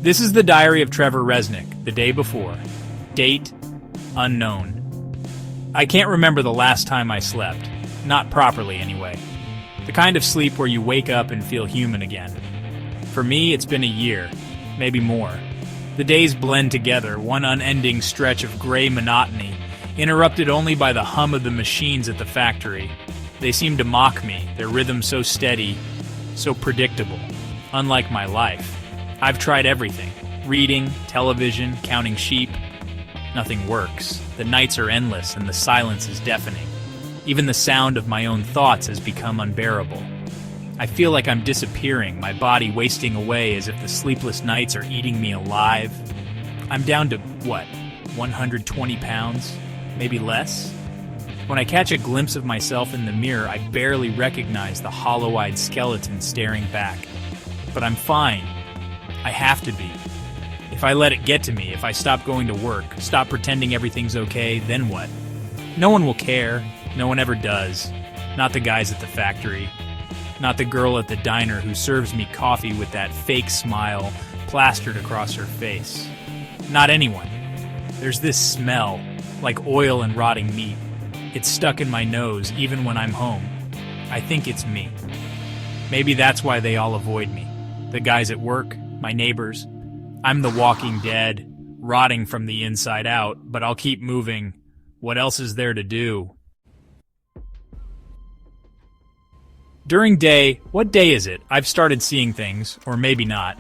This is the diary of Trevor Reznik, the day before. Date, unknown. I can't remember the last time I slept. Not properly, anyway. The kind of sleep where you wake up and feel human again. For me, it's been a year, maybe more. The days blend together, one unending stretch of gray monotony, interrupted only by the hum of the machines at the factory. They seem to mock me, their rhythm so steady, so predictable. Unlike my life. I've tried everything. Reading, television, counting sheep. Nothing works. The nights are endless and the silence is deafening. Even the sound of my own thoughts has become unbearable. I feel like I'm disappearing, my body wasting away as if the sleepless nights are eating me alive. I'm down to, 120 pounds? Maybe less? When I catch a glimpse of myself in the mirror, I barely recognize the hollow-eyed skeleton staring back. But I'm fine. I have to be. If I let it get to me, if I stop going to work, stop pretending everything's okay, then what? No one will care. No one ever does. Not the guys at the factory. Not the girl at the diner who serves me coffee with that fake smile plastered across her face. Not anyone. There's this smell, like oil and rotting meat. It's stuck in my nose even when I'm home. I think it's me. Maybe that's why they all avoid me. The guys at work, my neighbors. I'm the walking dead, rotting from the inside out, but I'll keep moving. What else is there to do? During day, what day is it? I've started seeing things, or maybe not.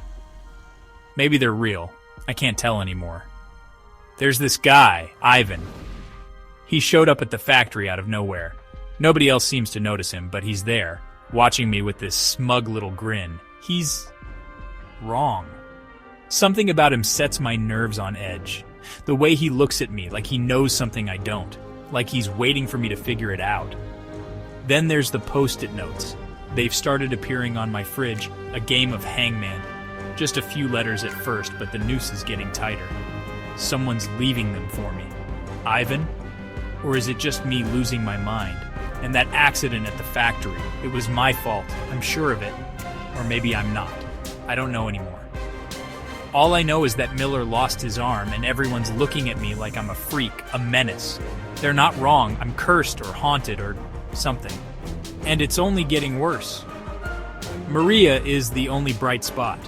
Maybe they're real. I can't tell anymore. There's this guy, Ivan. He showed up at the factory out of nowhere. Nobody else seems to notice him, but he's there, watching me with this smug little grin. He's wrong. Something about him sets my nerves on edge. The way he looks at me, like he knows something I don't, like he's waiting for me to figure it out. Then there's the post-it notes. They've started appearing on my fridge, a game of hangman. Just a few letters at first, but the noose is getting tighter. Someone's leaving them for me. Ivan? Or is it just me losing my mind? And that accident at the factory, it was my fault, I'm sure of it. Or maybe I'm not. I don't know anymore. All I know is that Miller lost his arm and everyone's looking at me like I'm a freak, a menace. They're not wrong, I'm cursed or haunted or something. And it's only getting worse. Maria is the only bright spot.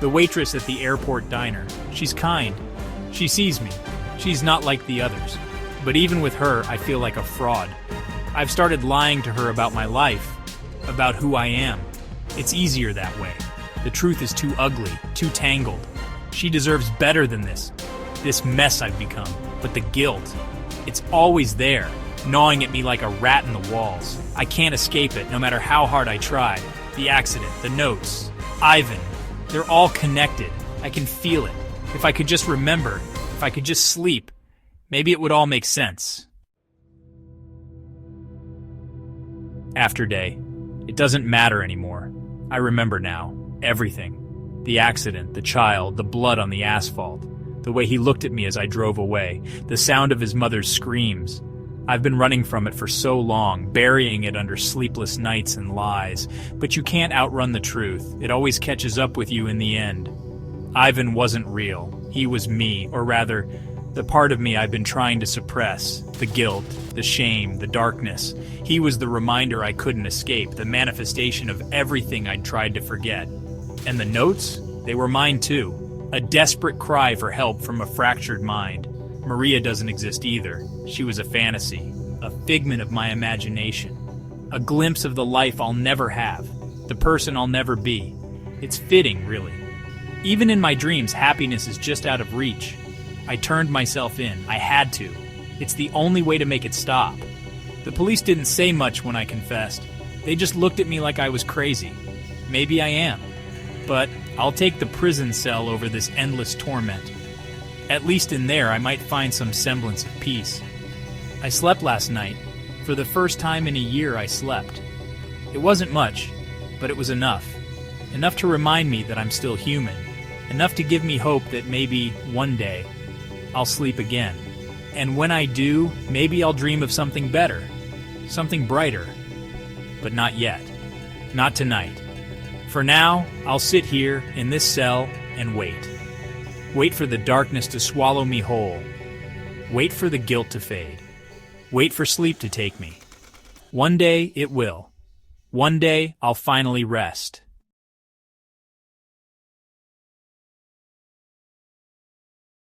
The waitress at the airport diner. She's kind. She sees me. She's not like the others. But even with her, I feel like a fraud. I've started lying to her about my life, about who I am. It's easier that way. The truth is too ugly, too tangled. She deserves better than this mess I've become. But the guilt, it's always there, gnawing at me like a rat in the walls. I can't escape it, no matter how hard I try. The accident, the notes, Ivan, they're all connected. I can feel it. If I could just remember, if I could just sleep, maybe it would all make sense. After day. It doesn't matter anymore. I remember now. Everything. The accident, the child, the blood on the asphalt. The way he looked at me as I drove away. The sound of his mother's screams. I've been running from it for so long, burying it under sleepless nights and lies. But you can't outrun the truth. It always catches up with you in the end. Ivan wasn't real. He was me, or rather, the part of me I've been trying to suppress. The guilt, the shame, the darkness. He was the reminder I couldn't escape, the manifestation of everything I'd tried to forget. And the notes? They were mine too. A desperate cry for help from a fractured mind. Maria doesn't exist either. She was a fantasy, a figment of my imagination. A glimpse of the life I'll never have, the person I'll never be. It's fitting, really. Even in my dreams, happiness is just out of reach. I turned myself in. I had to. It's the only way to make it stop. The police didn't say much when I confessed. They just looked at me like I was crazy. Maybe I am. But I'll take the prison cell over this endless torment. At least in there, I might find some semblance of peace. I slept last night. For the first time in a year, I slept. It wasn't much, but it was enough. Enough to remind me that I'm still human. Enough to give me hope that maybe one day I'll sleep again. And when I do, maybe I'll dream of something better, something brighter. But not yet. Not tonight. For now, I'll sit here in this cell and wait. Wait for the darkness to swallow me whole. Wait for the guilt to fade. Wait for sleep to take me. One day it will. One day I'll finally rest.